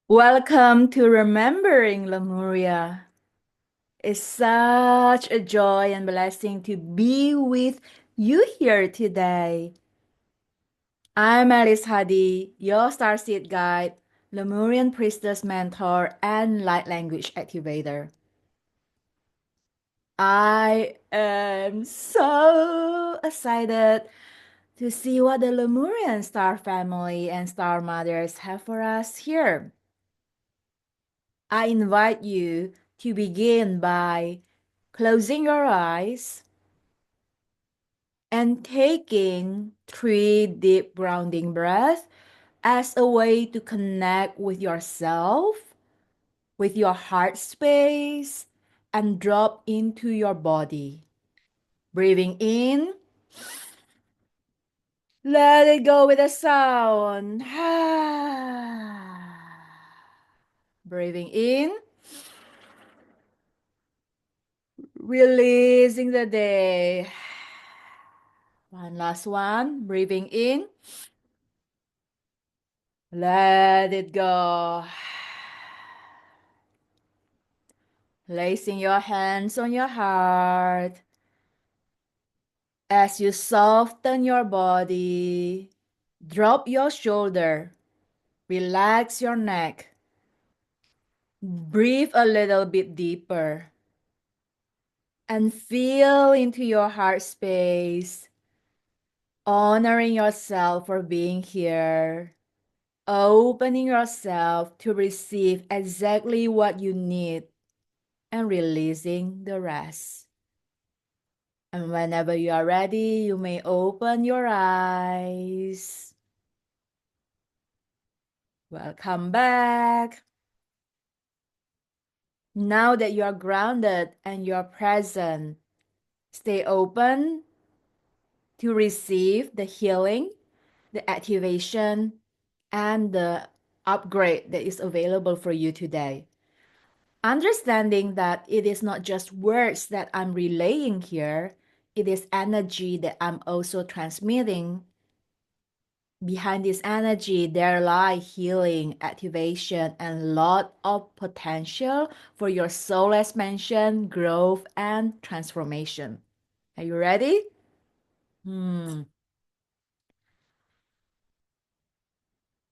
Welcome to Remembering Lemuria. It's such a joy and blessing to be with you here today. I'm Alice Hadi, your starseed guide, Lemurian priestess mentor, and light language activator. I am so excited to see what the Lemurian star family and star mothers have for us here. I invite you to begin by closing your eyes and taking 3 deep grounding breaths as a way to connect with yourself, with your heart space, and drop into your body. Breathing in, let it go with a sound. Breathing in, releasing the day. One last one. Breathing in. Let it go. Placing your hands on your heart. As you soften your body, drop your shoulder. Relax your neck. Breathe a little bit deeper. And feel into your heart space, honoring yourself for being here. Opening yourself to receive exactly what you need and releasing the rest. And whenever you are ready, you may open your eyes. Welcome back. Now that you are grounded and you are present, stay open to receive the healing, the activation, and the upgrade that is available for you today. Understanding that it is not just words that I'm relaying here, it is energy that I'm also transmitting. Behind this energy, there lie healing, activation, and lot of potential for your soul expansion, growth, and transformation. Are you ready?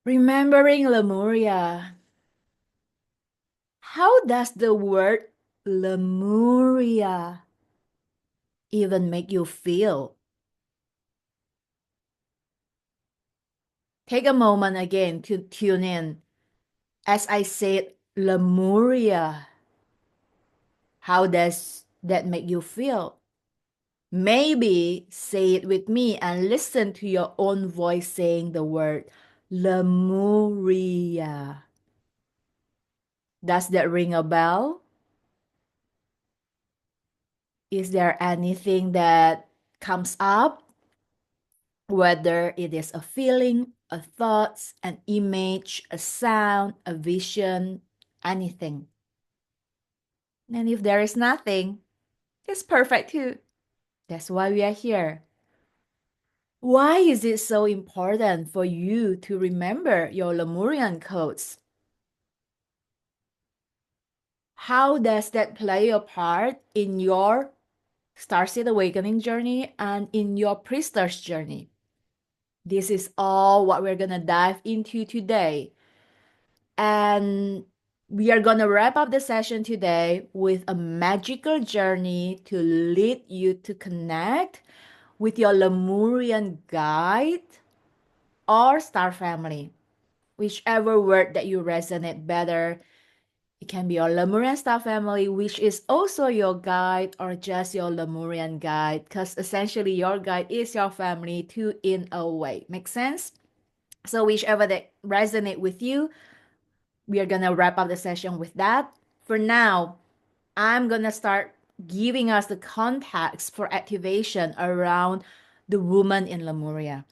Remembering Lemuria. How does the word Lemuria even make you feel? Take a moment again to tune in. As I said, Lemuria, how does that make you feel? Maybe say it with me and listen to your own voice saying the word Lemuria. Does that ring a bell? Is there anything that comes up? Whether it is a feeling, a thought, an image, a sound, a vision, anything. And if there is nothing, it's perfect too. That's why we are here. Why is it so important for you to remember your Lemurian codes? How does that play a part in your Starseed Awakening journey and in your Priestess journey? This is all what we're gonna dive into today. And we are gonna wrap up the session today with a magical journey to lead you to connect with your Lemurian guide or star family, whichever word that you resonate better. It can be your Lemurian star family, which is also your guide, or just your Lemurian guide, because essentially your guide is your family too, in a way. Make sense? So whichever that resonate with you, we are gonna wrap up the session with that. For now, I'm gonna start giving us the context for activation around the woman in Lemuria.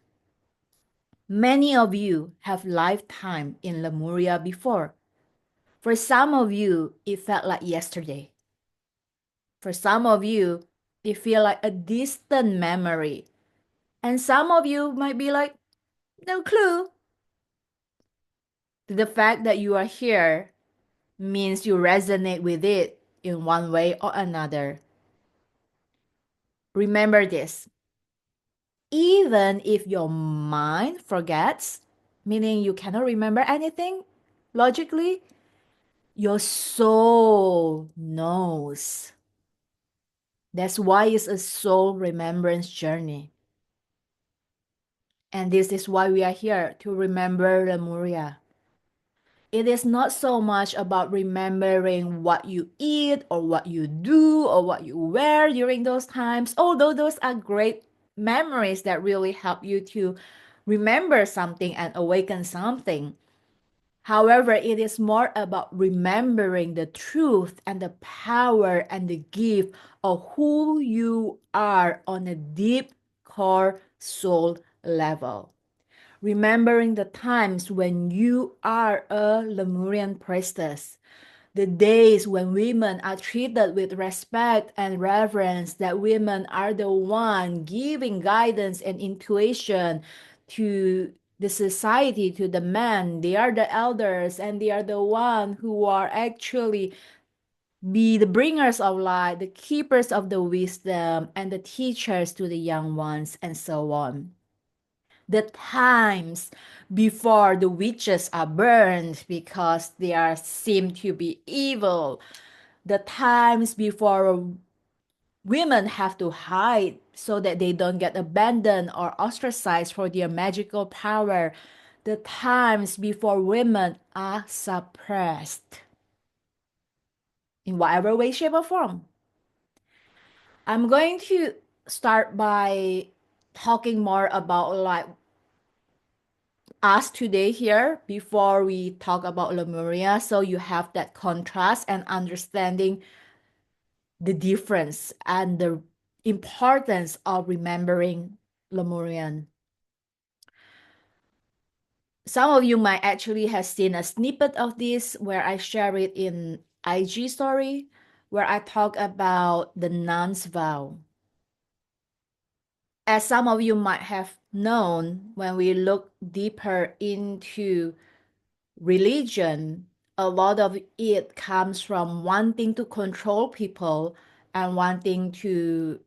Many of you have lifetime in Lemuria before. For some of you, it felt like yesterday. For some of you, it feel like a distant memory. And some of you might be like, no clue. The fact that you are here means you resonate with it in one way or another. Remember this. Even if your mind forgets, meaning you cannot remember anything logically, your soul knows. That's why it's a soul remembrance journey. And this is why we are here to remember Lemuria. It is not so much about remembering what you eat or what you do or what you wear during those times, although those are great memories that really help you to remember something and awaken something. However, it is more about remembering the truth and the power and the gift of who you are on a deep core soul level. Remembering the times when you are a Lemurian priestess, the days when women are treated with respect and reverence, that women are the one giving guidance and intuition to the society, to the men. They are the elders and they are the one who are actually be the bringers of light, the keepers of the wisdom, and the teachers to the young ones, and so on. The times before the witches are burned because they are seem to be evil, the times before women have to hide so that they don't get abandoned or ostracized for their magical power, the times before women are suppressed in whatever way, shape, or form. I'm going to start by talking more about like us today here before we talk about Lemuria, so you have that contrast and understanding the difference and the importance of remembering Lemurian. Some of you might actually have seen a snippet of this where I share it in IG story, where I talk about the nun's vow. As some of you might have known, when we look deeper into religion, a lot of it comes from wanting to control people and wanting to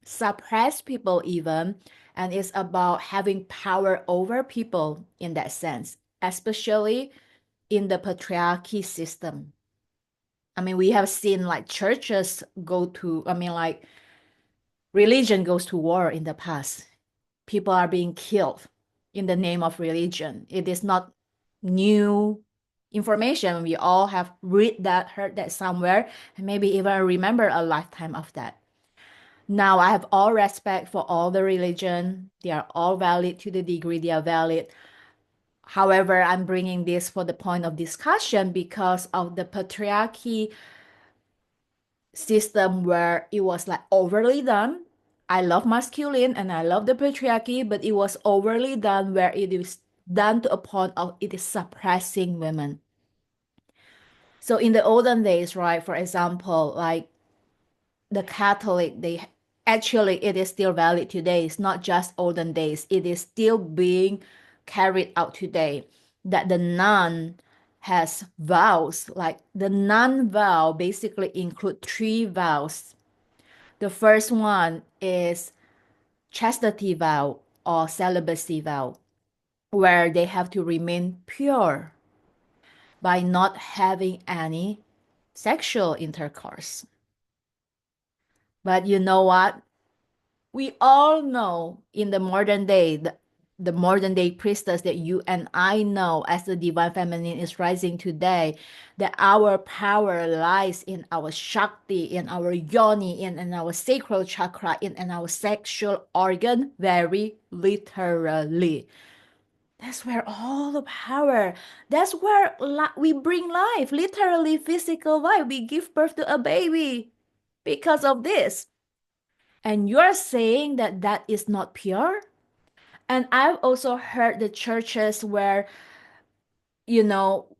suppress people even, and it's about having power over people in that sense, especially in the patriarchy system. I mean, we have seen like churches go to, I mean, like religion goes to war in the past. People are being killed in the name of religion. It is not new information. We all have read that, heard that somewhere, and maybe even remember a lifetime of that. Now, I have all respect for all the religion. They are all valid to the degree they are valid. However, I'm bringing this for the point of discussion because of the patriarchy system where it was like overly done. I love masculine and I love the patriarchy, but it was overly done where it is done to a point of it is suppressing women. So in the olden days, right, for example, like the Catholic, they actually it is still valid today. It's not just olden days. It is still being carried out today. That the nun has vows. Like the nun vow basically include three vows. The first one is chastity vow or celibacy vow, where they have to remain pure by not having any sexual intercourse. But you know what? We all know in the modern day, the modern day priestess that you and I know as the divine feminine is rising today, that our power lies in our shakti, in our yoni, in our sacral chakra, in our sexual organ, very literally. That's where all the power, that's where we bring life, literally physical life. We give birth to a baby because of this. And you're saying that that is not pure? And I've also heard the churches where, you know,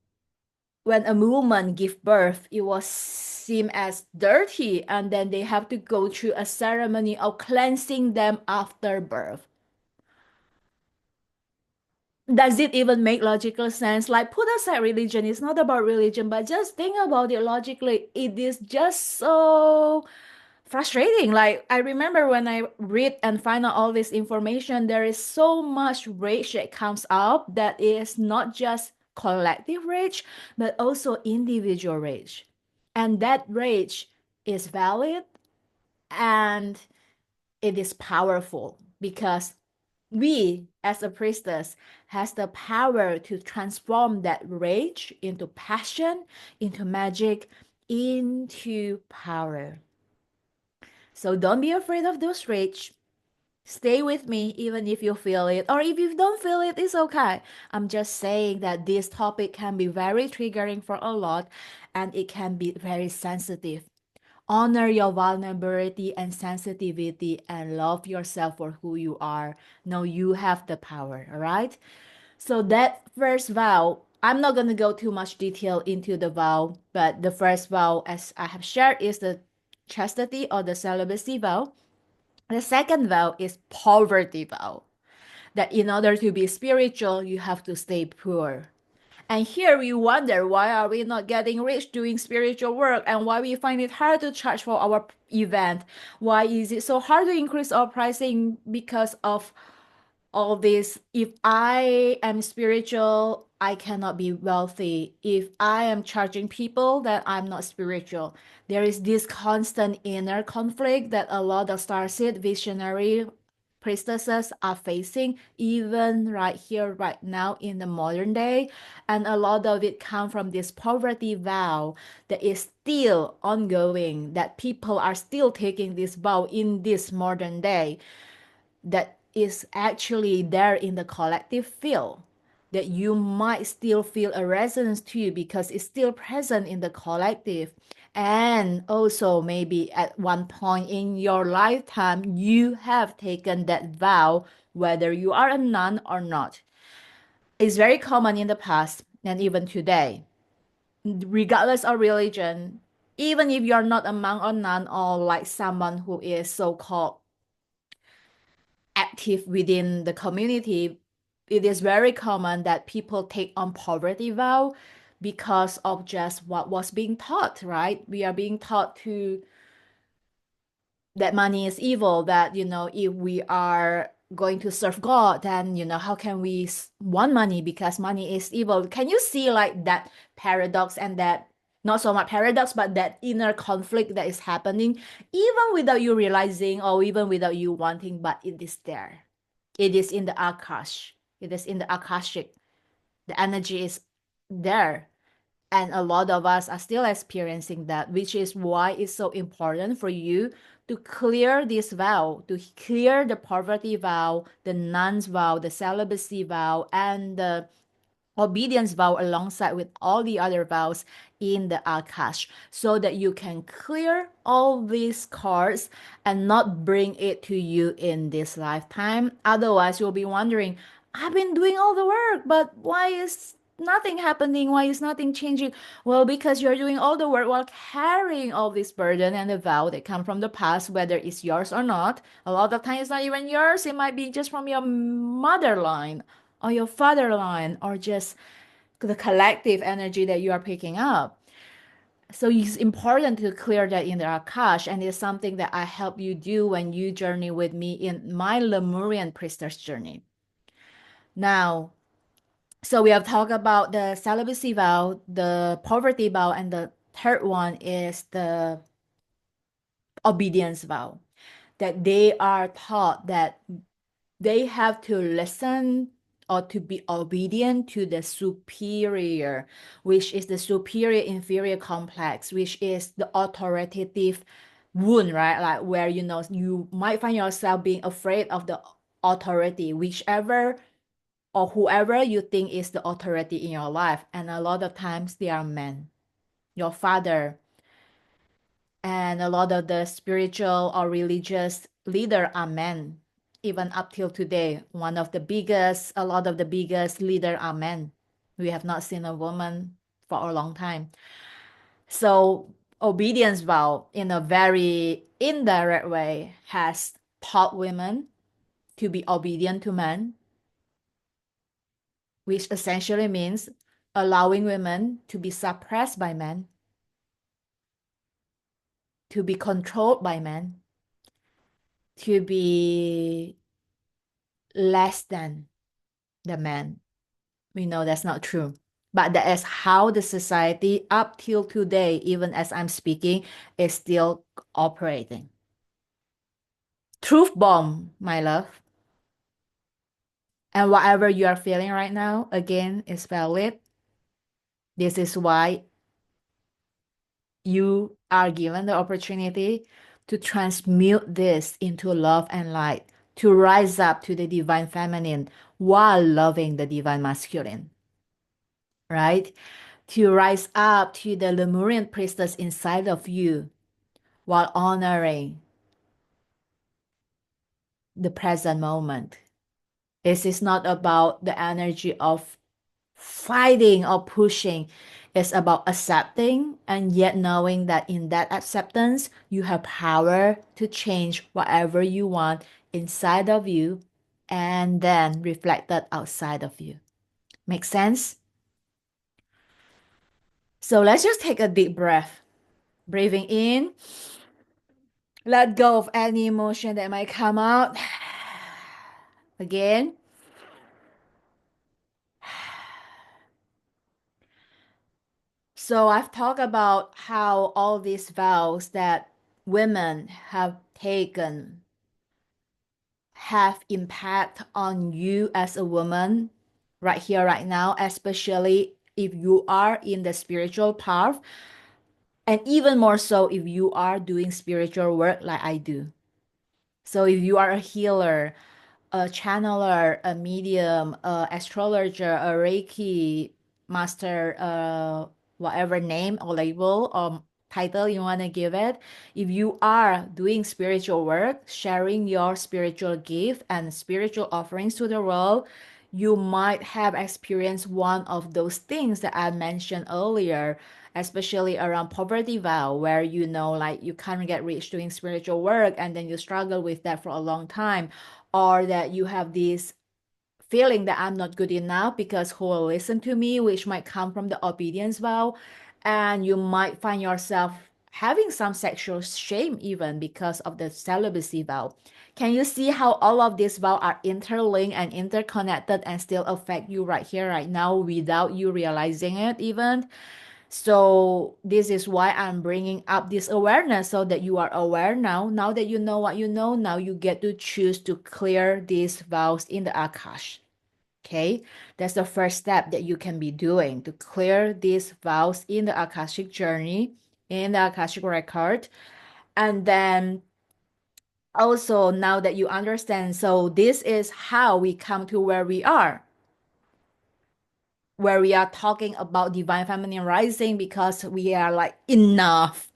when a woman give birth, it was seen as dirty, and then they have to go through a ceremony of cleansing them after birth. Does it even make logical sense? Like, put aside religion, it's not about religion, but just think about it logically. It is just so frustrating. Like, I remember when I read and find out all this information, there is so much rage that comes up that is not just collective rage, but also individual rage. And that rage is valid and it is powerful because we as a priestess has the power to transform that rage into passion, into magic, into power. So don't be afraid of those rage. Stay with me even if you feel it, or if you don't feel it, it's okay. I'm just saying that this topic can be very triggering for a lot and it can be very sensitive. Honor your vulnerability and sensitivity and love yourself for who you are. Know you have the power, all right? So that first vow, I'm not going to go too much detail into the vow, but the first vow, as I have shared, is the chastity or the celibacy vow. The second vow is poverty vow. That in order to be spiritual, you have to stay poor. And here we wonder why are we not getting rich doing spiritual work and why we find it hard to charge for our event. Why is it so hard to increase our pricing because of all this? If I am spiritual, I cannot be wealthy. If I am charging people, then I'm not spiritual. There is this constant inner conflict that a lot of starseed visionary priestesses are facing even right here right now in the modern day, and a lot of it come from this poverty vow that is still ongoing, that people are still taking this vow in this modern day, that is actually there in the collective field, that you might still feel a resonance to because it's still present in the collective. And also, maybe at one point in your lifetime, you have taken that vow, whether you are a nun or not. It's very common in the past and even today, regardless of religion. Even if you're not a monk or nun or like someone who is so called active within the community, it is very common that people take on poverty vow because of just what was being taught, right? We are being taught to that money is evil, that, if we are going to serve God, then, how can we want money because money is evil? Can you see like that paradox and that not so much paradox, but that inner conflict that is happening, even without you realizing or even without you wanting, but it is there. It is in the Akash. It is in the Akashic. The energy is there. And a lot of us are still experiencing that, which is why it's so important for you to clear this vow, to clear the poverty vow, the nun's vow, the celibacy vow, and the obedience vow alongside with all the other vows in the Akash, so that you can clear all these cards and not bring it to you in this lifetime. Otherwise, you'll be wondering, I've been doing all the work, but why is nothing happening? Why is nothing changing? Well, because you're doing all the work while carrying all this burden and the vow that come from the past, whether it's yours or not. A lot of times it's not even yours. It might be just from your mother line or your father line or just the collective energy that you are picking up. So it's important to clear that in the Akash, and it's something that I help you do when you journey with me in my Lemurian priestess journey. Now, so we have talked about the celibacy vow, the poverty vow, and the third one is the obedience vow. That they are taught that they have to listen or to be obedient to the superior, which is the superior inferior complex, which is the authoritative wound, right? Like where you might find yourself being afraid of the authority, whichever or whoever you think is the authority in your life. And a lot of times they are men, your father, and a lot of the spiritual or religious leader are men. Even up till today, a lot of the biggest leader are men. We have not seen a woman for a long time. So obedience vow in a very indirect way has taught women to be obedient to men. which essentially means allowing women to be suppressed by men, to be controlled by men, to be less than the man. We know that's not true. But that is how the society, up till today, even as I'm speaking, is still operating. Truth bomb, my love. And whatever you are feeling right now, again, is valid. This is why you are given the opportunity to transmute this into love and light, to rise up to the divine feminine while loving the divine masculine, right? To rise up to the Lemurian priestess inside of you while honoring the present moment. This is not about the energy of fighting or pushing. It's about accepting and yet knowing that in that acceptance, you have power to change whatever you want inside of you and then reflect that outside of you. Make sense? So let's just take a deep breath. Breathing in, let go of any emotion that might come out. Again. So I've talked about how all these vows that women have taken have impact on you as a woman right here, right now, especially if you are in the spiritual path, and even more so if you are doing spiritual work like I do. So if you are a healer, a channeler, a medium, a astrologer, a Reiki master, whatever name or label or title you want to give it. If you are doing spiritual work, sharing your spiritual gift and spiritual offerings to the world, you might have experienced one of those things that I mentioned earlier, especially around poverty vow, where you know, like you can't get rich doing spiritual work and then you struggle with that for a long time, or that you have this feeling that I'm not good enough because who will listen to me, which might come from the obedience vow, and you might find yourself having some sexual shame even because of the celibacy vow. Can you see how all of these vows are interlinked and interconnected and still affect you right here, right now, without you realizing it even? So this is why I'm bringing up this awareness so that you are aware now. Now that you know what you know, now you get to choose to clear these vows in the Akash. Okay, that's the first step that you can be doing to clear these vows in the Akashic journey, in the Akashic record. And then also, now that you understand, so this is how we come to where we are talking about divine feminine rising, because we are like enough.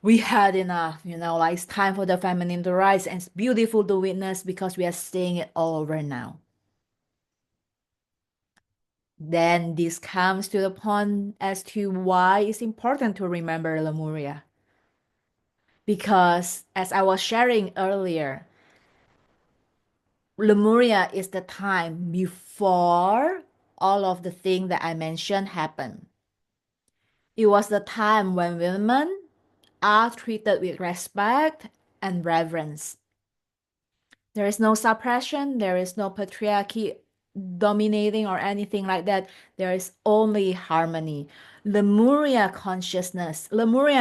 We had enough, like it's time for the feminine to rise, and it's beautiful to witness because we are seeing it all over now. Then this comes to the point as to why it's important to remember Lemuria. Because as I was sharing earlier, Lemuria is the time before all of the things that I mentioned happened. It was the time when women are treated with respect and reverence. There is no suppression, there is no patriarchy dominating or anything like that. There is only harmony. Lemuria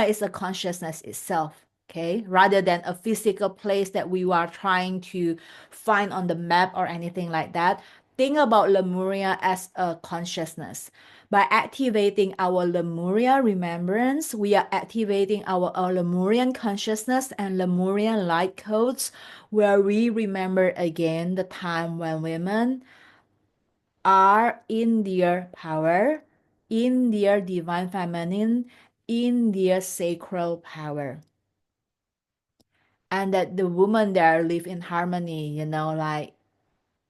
is a consciousness itself, okay? Rather than a physical place that we are trying to find on the map or anything like that. Think about Lemuria as a consciousness. By activating our Lemuria remembrance, we are activating our Lemurian consciousness and Lemurian light codes, where we remember again the time when women are in their power, in their divine feminine, in their sacral power. And that the women there live in harmony, like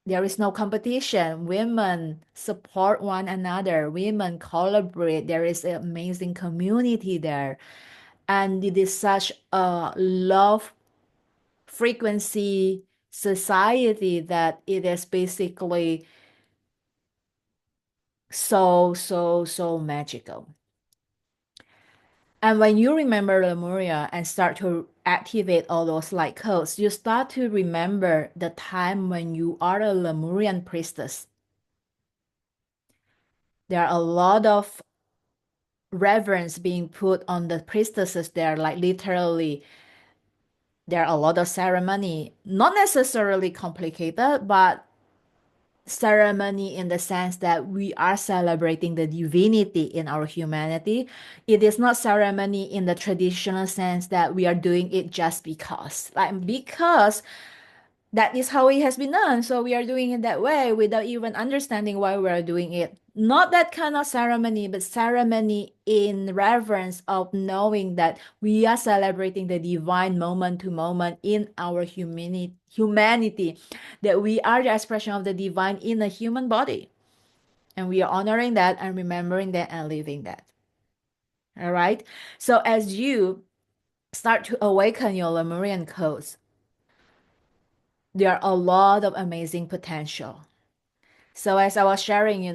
there is no competition. Women support one another. Women collaborate. There is an amazing community there. And it is such a love frequency society that it is basically So magical. And when you remember Lemuria and start to activate all those light codes, you start to remember the time when you are a Lemurian priestess. There are a lot of reverence being put on the priestesses there, like literally, there are a lot of ceremony, not necessarily complicated, but ceremony in the sense that we are celebrating the divinity in our humanity. It is not ceremony in the traditional sense that we are doing it just because. Like because that is how it has been done. So we are doing it that way without even understanding why we are doing it. Not that kind of ceremony, but ceremony in reverence of knowing that we are celebrating the divine moment to moment in our humanity, that we are the expression of the divine in a human body. And we are honoring that and remembering that and living that. All right. So as you start to awaken your Lemurian codes, there are a lot of amazing potential. So as I was sharing,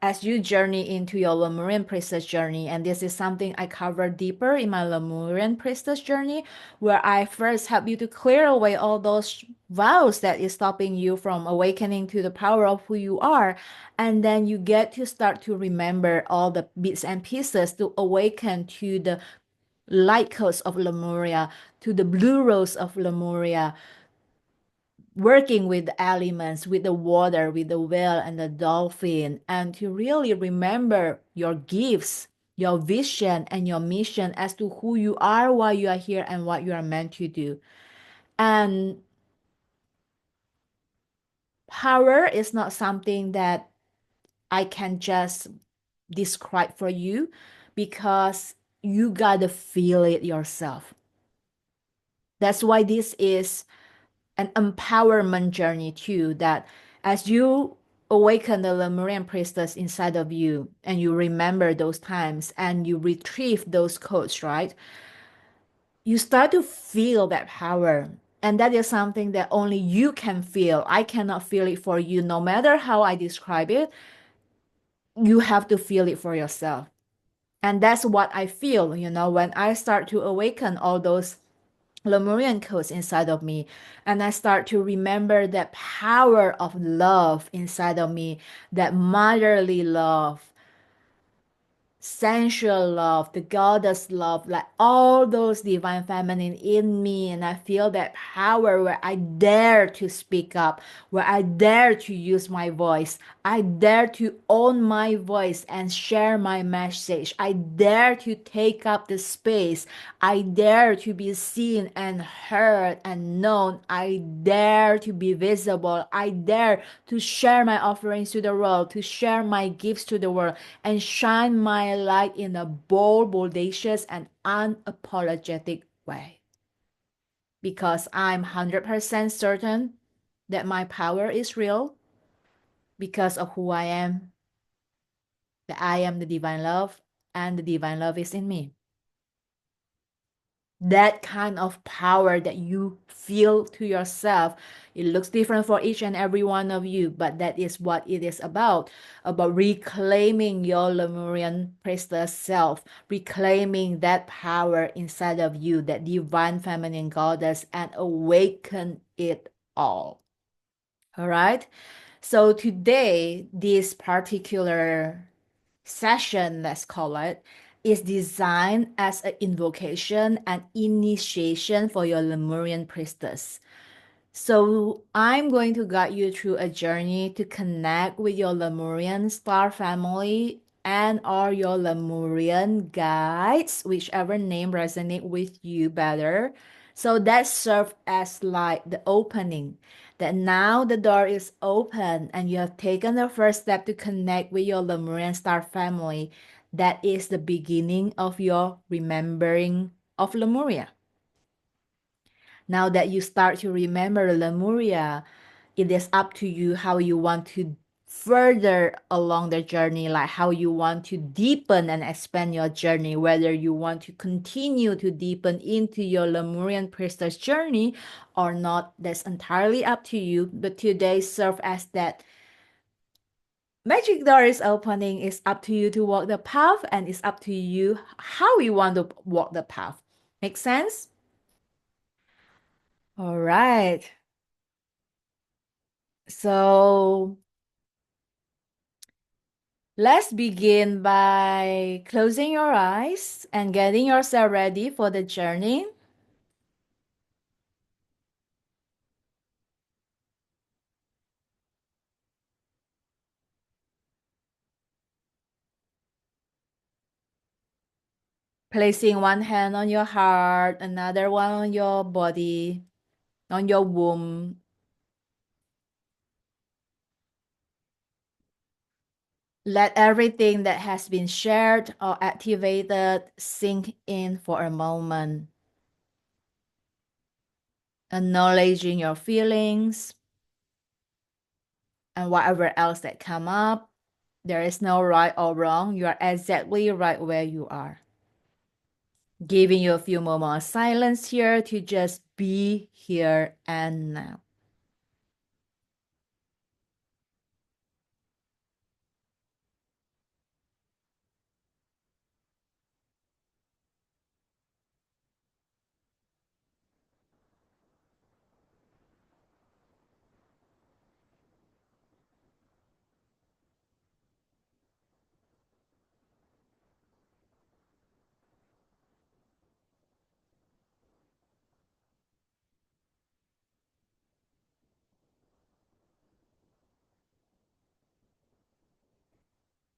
as you journey into your Lemurian priestess journey, and this is something I cover deeper in my Lemurian priestess journey, where I first help you to clear away all those vows that is stopping you from awakening to the power of who you are. And then you get to start to remember all the bits and pieces to awaken to the light codes of Lemuria, to the blue rose of Lemuria, working with the elements, with the water, with the whale and the dolphin, and to really remember your gifts, your vision, and your mission as to who you are, why you are here, and what you are meant to do. And power is not something that I can just describe for you because you gotta feel it yourself. That's why this is an empowerment journey too, that as you awaken the Lemurian priestess inside of you and you remember those times and you retrieve those codes, right? You start to feel that power. And that is something that only you can feel. I cannot feel it for you. No matter how I describe it, you have to feel it for yourself. And that's what I feel, when I start to awaken all those Lemurian codes inside of me, and I start to remember that power of love inside of me, that motherly love, sensual love, the goddess love, like all those divine feminine in me. And I feel that power where I dare to speak up, where I dare to use my voice. I dare to own my voice and share my message. I dare to take up the space. I dare to be seen and heard and known. I dare to be visible. I dare to share my offerings to the world, to share my gifts to the world, and shine my light in a bold, bodacious, and unapologetic way. Because I'm 100% certain that my power is real because of who I am, that I am the divine love, and the divine love is in me. That kind of power that you feel to yourself, it looks different for each and every one of you, but that is what it is about reclaiming your Lemurian priestess self, reclaiming that power inside of you, that divine feminine goddess, and awaken it all right. So today, this particular session, let's call it, is designed as an invocation and initiation for your Lemurian priestess. So I'm going to guide you through a journey to connect with your Lemurian star family and or your Lemurian guides, whichever name resonate with you better. So that serves as like the opening. That now the door is open and you have taken the first step to connect with your Lemurian star family. That is the beginning of your remembering of Lemuria. Now that you start to remember Lemuria, it is up to you how you want to further along the journey, like how you want to deepen and expand your journey, whether you want to continue to deepen into your Lemurian priestess journey or not, that's entirely up to you. But today serve as that magic door is opening. It's up to you to walk the path, and it's up to you how you want to walk the path. Make sense? All right. So let's begin by closing your eyes and getting yourself ready for the journey. Placing one hand on your heart, another one on your body, on your womb. Let everything that has been shared or activated sink in for a moment. Acknowledging your feelings and whatever else that come up. There is no right or wrong. You are exactly right where you are. Giving you a few moments of silence here to just be here and now.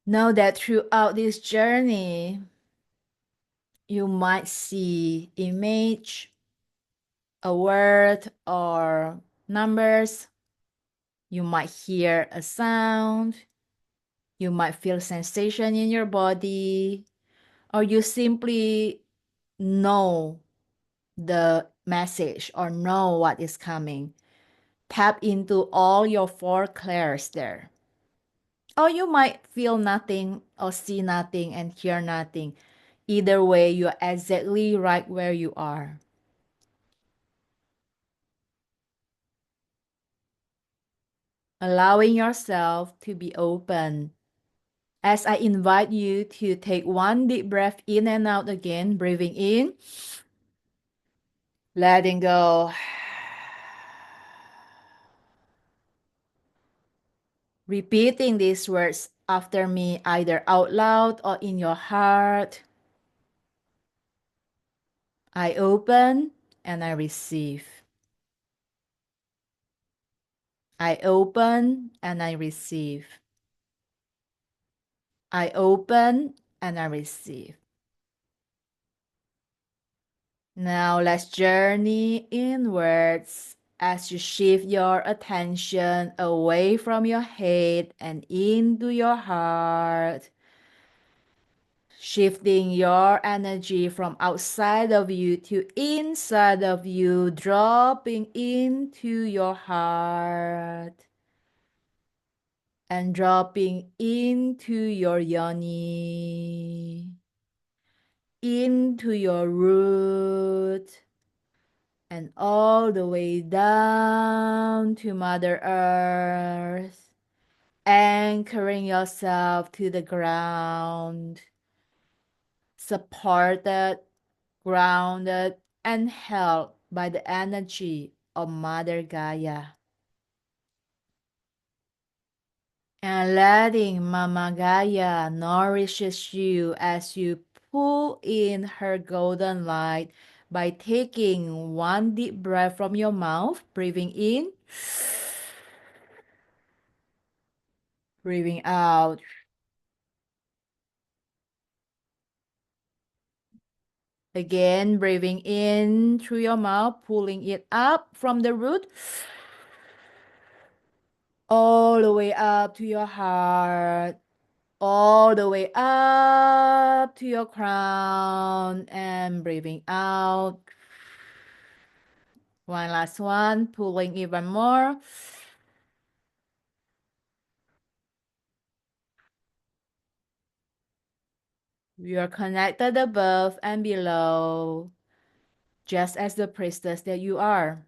Know that throughout this journey, you might see image, a word, or numbers. You might hear a sound. You might feel sensation in your body, or you simply know the message or know what is coming. Tap into all your four clairs there. Or you might feel nothing or see nothing and hear nothing. Either way, you're exactly right where you are. Allowing yourself to be open. As I invite you to take one deep breath in and out again, breathing in, letting go. Repeating these words after me, either out loud or in your heart. I open and I receive. I open and I receive. I open and I receive. Now let's journey inwards as you shift your attention away from your head and into your heart. Shifting your energy from outside of you to inside of you, dropping into your heart and dropping into your yoni, into your root, and all the way down to Mother Earth, anchoring yourself to the ground, supported, grounded, and held by the energy of Mother Gaia. And letting Mama Gaia nourishes you as you pull in her golden light by taking one deep breath from your mouth, breathing in, breathing out. Again, breathing in through your mouth, pulling it up from the root, all the way up to your heart, all the way up to your crown, and breathing out. One last one, pulling even more. You are connected above and below, just as the priestess that you are.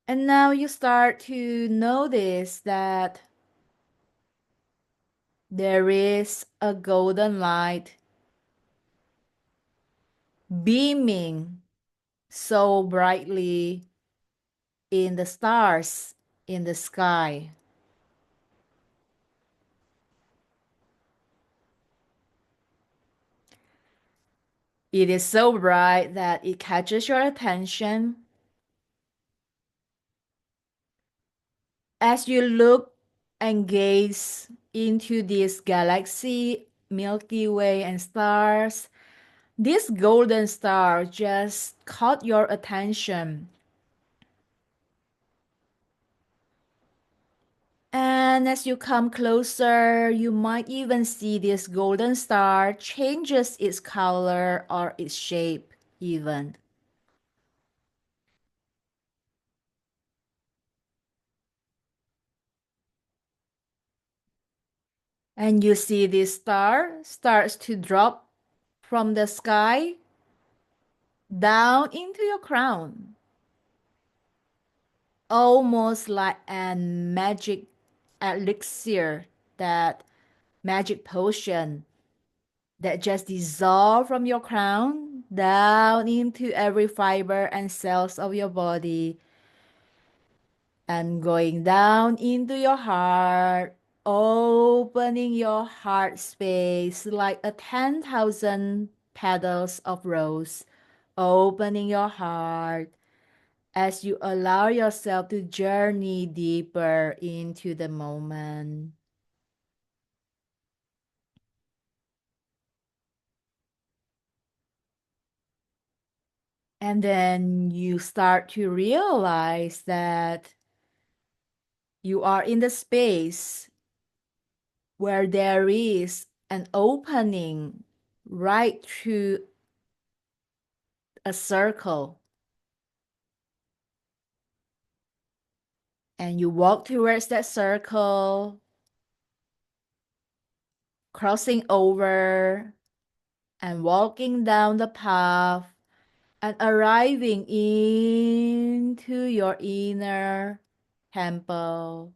And now you start to notice that there is a golden light beaming so brightly in the stars in the sky. It is so bright that it catches your attention. As you look and gaze into this galaxy, Milky Way, and stars, this golden star just caught your attention. And as you come closer, you might even see this golden star changes its color or its shape even. And you see this star starts to drop from the sky down into your crown, almost like a magic elixir, that magic potion that just dissolve from your crown down into every fiber and cells of your body and going down into your heart, opening your heart space like a 10,000 petals of rose, opening your heart as you allow yourself to journey deeper into the moment. And then you start to realize that you are in the space where there is an opening right through a circle. And you walk towards that circle, crossing over and walking down the path and arriving into your inner temple.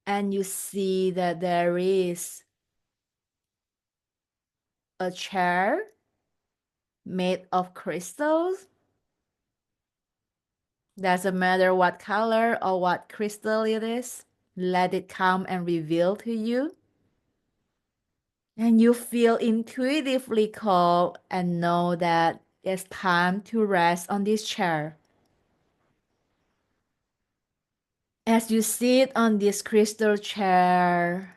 And you see that there is a chair made of crystals. Doesn't matter what color or what crystal it is, let it come and reveal to you. And you feel intuitively called and know that it's time to rest on this chair. As you sit on this crystal chair,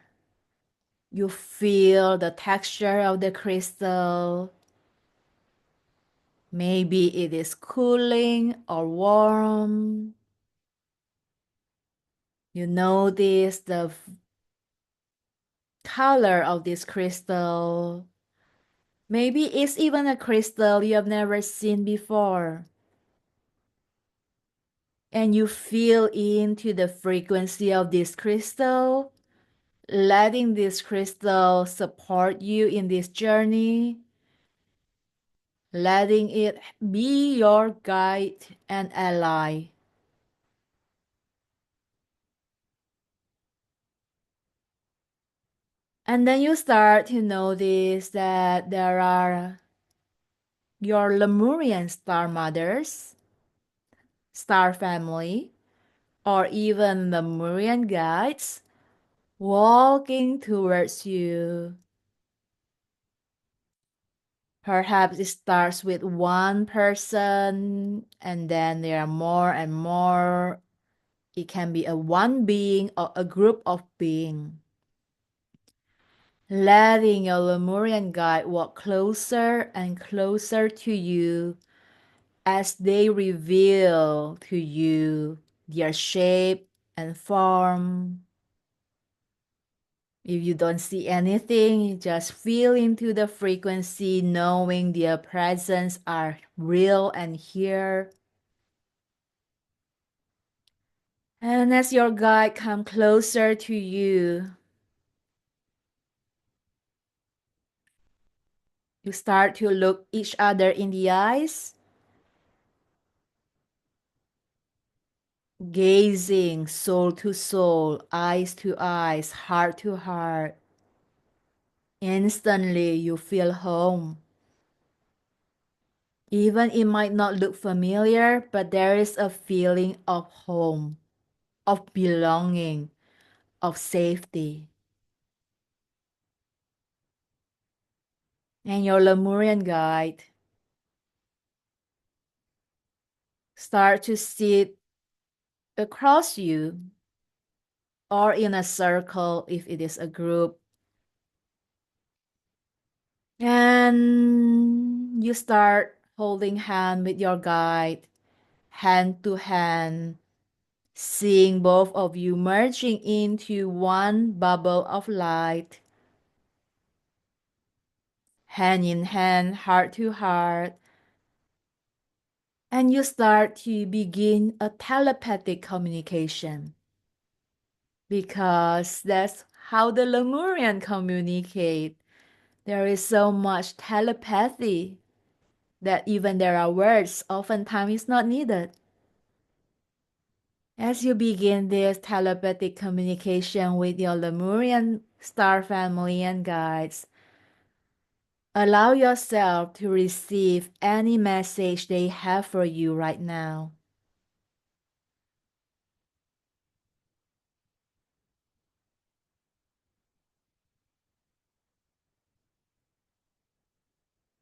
you feel the texture of the crystal. Maybe it is cooling or warm. You notice the color of this crystal. Maybe it's even a crystal you have never seen before. And you feel into the frequency of this crystal, letting this crystal support you in this journey, letting it be your guide and ally. And then you start to notice that there are your Lemurian star mothers, star family, or even Lemurian guides walking towards you. Perhaps it starts with one person and then there are more and more. It can be a one being or a group of beings. Letting your Lemurian guide walk closer and closer to you as they reveal to you their shape and form. If you don't see anything, you just feel into the frequency, knowing their presence are real and here. And as your guide come closer to you, you start to look each other in the eyes gazing soul to soul, eyes to eyes, heart to heart. Instantly, you feel home. Even it might not look familiar, but there is a feeling of home, of belonging, of safety. And your Lemurian guide start to sit across you or in a circle if it is a group. And you start holding hand with your guide, hand to hand, seeing both of you merging into one bubble of light, hand in hand, heart to heart. And you start to begin a telepathic communication because that's how the Lemurian communicate. There is so much telepathy that even there are words oftentimes is not needed. As you begin this telepathic communication with your Lemurian star family and guides, allow yourself to receive any message they have for you right now.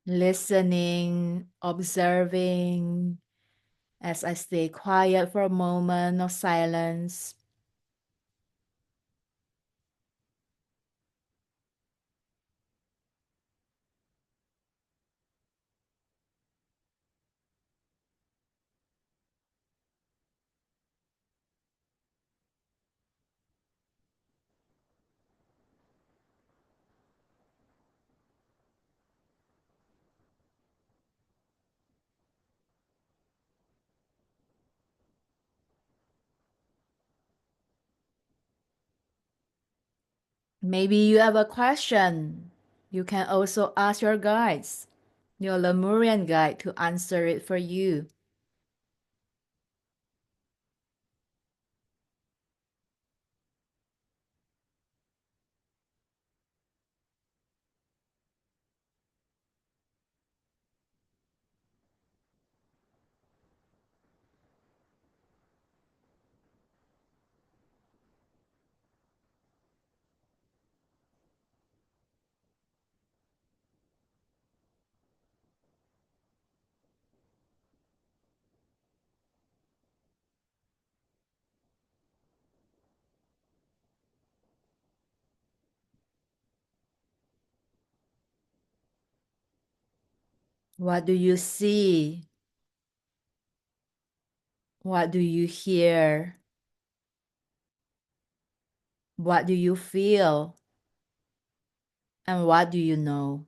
Listening, observing, as I stay quiet for a moment of silence. Maybe you have a question. You can also ask your guides, your Lemurian guide, to answer it for you. What do you see? What do you hear? What do you feel? And what do you know?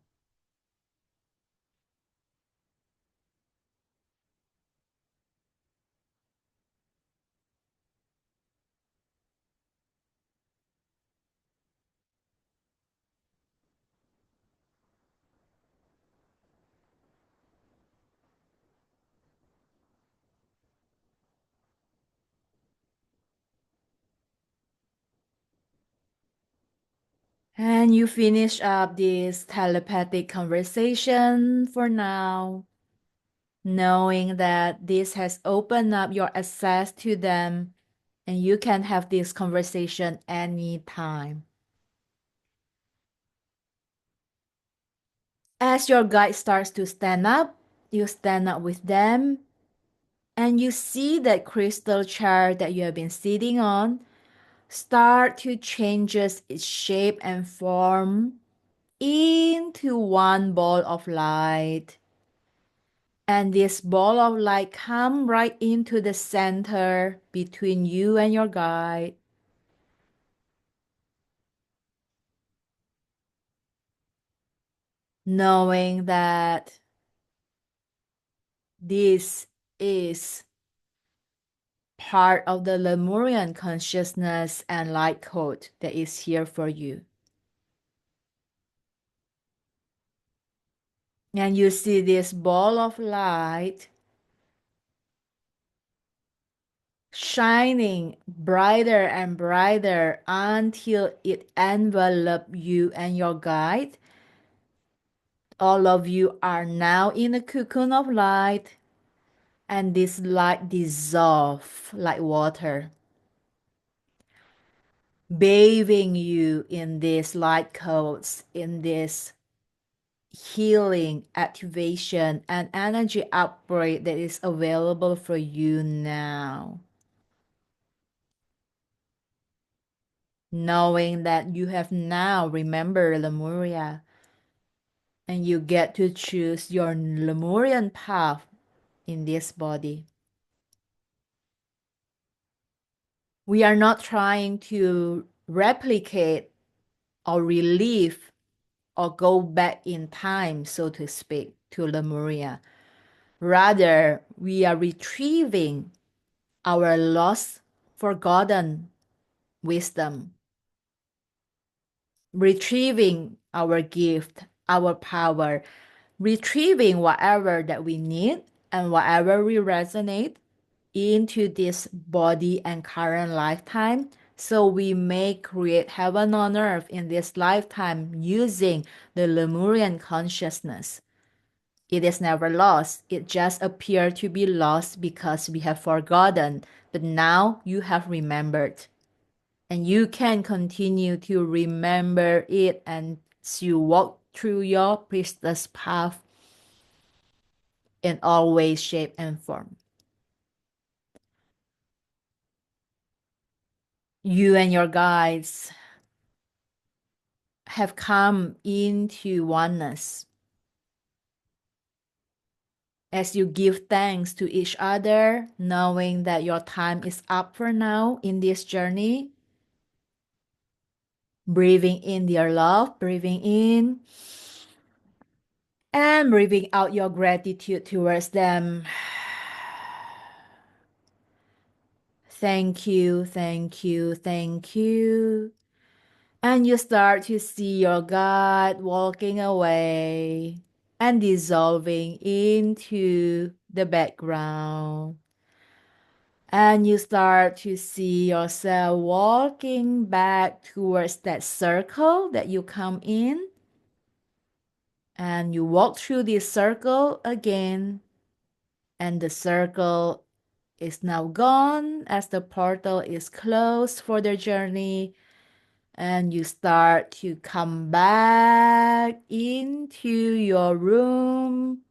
And you finish up this telepathic conversation for now, knowing that this has opened up your access to them and you can have this conversation anytime. As your guide starts to stand up, you stand up with them and you see that crystal chair that you have been sitting on start to changes its shape and form into one ball of light. And this ball of light come right into the center between you and your guide. Knowing that this is part of the Lemurian consciousness and light code that is here for you. And you see this ball of light shining brighter and brighter until it envelops you and your guide. All of you are now in a cocoon of light, and this light dissolves like water, bathing you in these light codes, in this healing, activation, and energy upgrade that is available for you now. Knowing that you have now remembered Lemuria, and you get to choose your Lemurian path in this body. We are not trying to replicate or relive or go back in time, so to speak, to Lemuria. Rather, we are retrieving our lost, forgotten wisdom, retrieving our gift, our power, retrieving whatever that we need and whatever we resonate into this body and current lifetime, so we may create heaven on earth in this lifetime using the Lemurian consciousness. It is never lost. It just appeared to be lost because we have forgotten, but now you have remembered. And you can continue to remember it and to walk through your priestess path in all ways, shape, and form. You and your guides have come into oneness. As you give thanks to each other, knowing that your time is up for now in this journey, breathing in your love, breathing in, and breathing out your gratitude towards them. Thank you, thank you, thank you. And you start to see your God walking away and dissolving into the background. And you start to see yourself walking back towards that circle that you come in. And you walk through this circle again. And the circle is now gone as the portal is closed for the journey. And you start to come back into your room,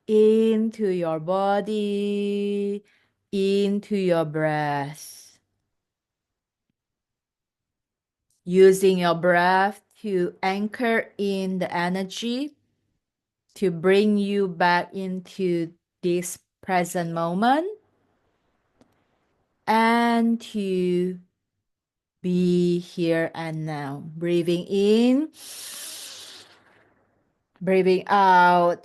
into your body, into your breath. Using your breath to anchor in the energy, to bring you back into this present moment, and to be here and now. Breathing in, breathing out.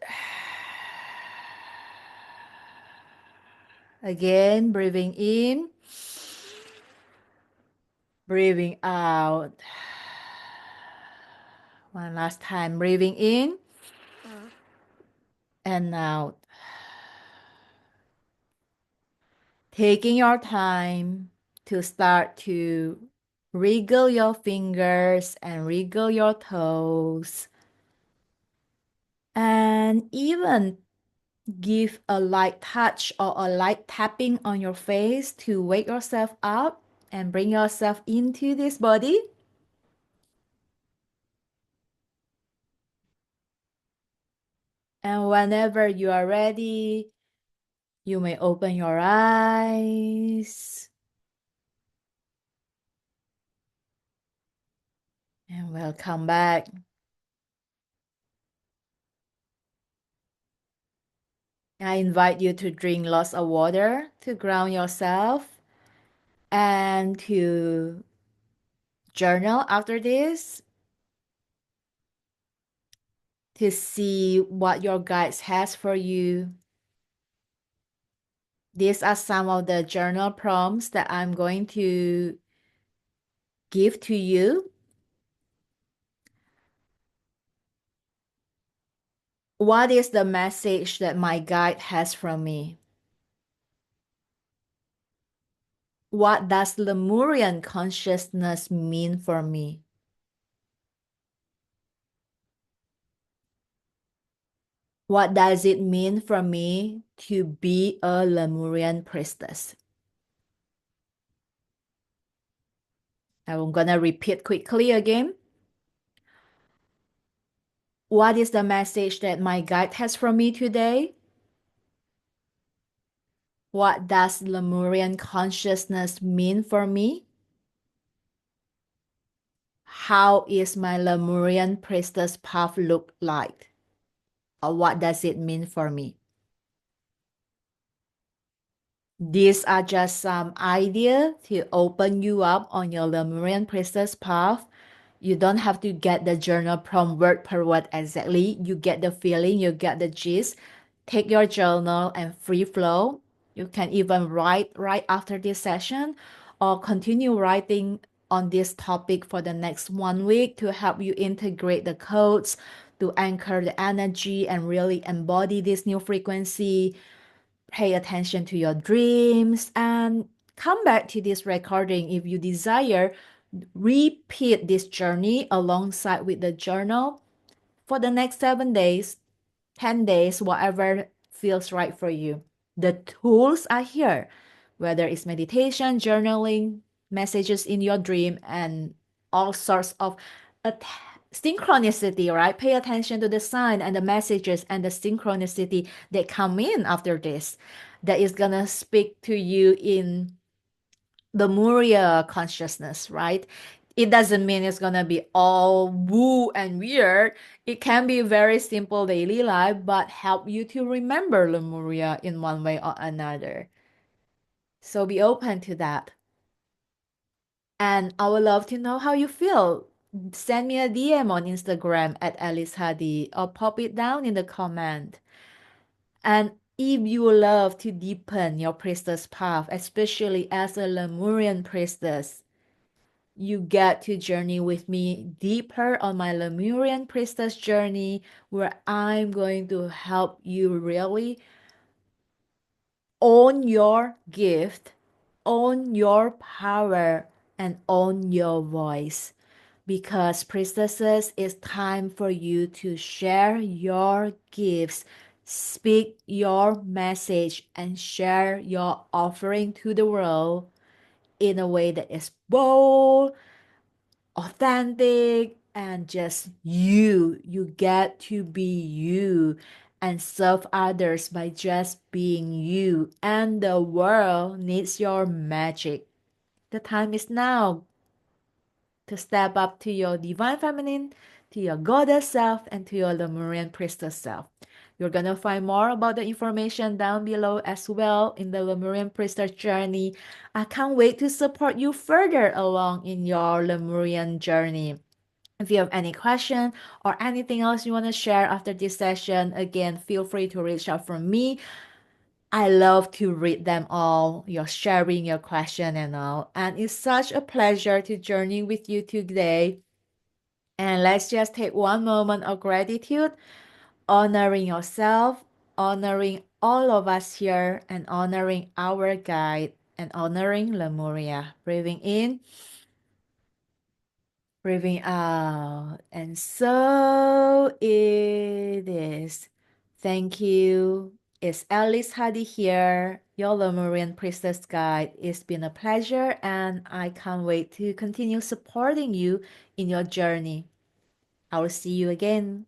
Again, breathing in, breathing out. One last time, breathing in and out. Taking your time to start to wriggle your fingers and wriggle your toes. And even give a light touch or a light tapping on your face to wake yourself up and bring yourself into this body. And whenever you are ready, you may open your eyes. And welcome back. I invite you to drink lots of water to ground yourself and to journal after this to see what your guides has for you. These are some of the journal prompts that I'm going to give to you. What is the message that my guide has from me? What does Lemurian consciousness mean for me? What does it mean for me to be a Lemurian priestess? I'm gonna repeat quickly again. What is the message that my guide has for me today? What does Lemurian consciousness mean for me? How is my Lemurian priestess path look like? Or what does it mean for me? These are just some ideas to open you up on your Lemurian priestess path. You don't have to get the journal prompt word per word exactly. You get the feeling, you get the gist. Take your journal and free flow. You can even write right after this session or continue writing on this topic for the next 1 week to help you integrate the codes, to anchor the energy and really embody this new frequency. Pay attention to your dreams and come back to this recording if you desire. Repeat this journey alongside with the journal for the next 7 days, 10 days, whatever feels right for you. The tools are here, whether it's meditation, journaling, messages in your dream, and all sorts of at- synchronicity, right? Pay attention to the sign and the messages and the synchronicity that come in after this that is gonna speak to you in the Lemuria consciousness, right? It doesn't mean it's gonna be all woo and weird. It can be very simple daily life, but help you to remember Lemuria in one way or another. So be open to that. And I would love to know how you feel. Send me a DM on Instagram at Alice Hadi or pop it down in the comment. And if you love to deepen your priestess path, especially as a Lemurian priestess, you get to journey with me deeper on my Lemurian priestess journey, where I'm going to help you really own your gift, own your power, and own your voice. Because priestesses, it's time for you to share your gifts, speak your message, and share your offering to the world in a way that is bold, authentic, and just you. You get to be you and serve others by just being you. And the world needs your magic. The time is now to step up to your divine feminine, to your goddess self, and to your Lemurian priestess self. You're gonna find more about the information down below as well in the Lemurian priestess journey. I can't wait to support you further along in your Lemurian journey. If you have any question or anything else you want to share after this session, again, feel free to reach out from me. I love to read them all, your sharing, your question and all. And it's such a pleasure to journey with you today. And let's just take one moment of gratitude, honoring yourself, honoring all of us here, and honoring our guide, and honoring Lemuria. Breathing in, breathing out. And so it is. Thank you. It's Alice Hadi here, your Lemurian Priestess Guide. It's been a pleasure, and I can't wait to continue supporting you in your journey. I will see you again.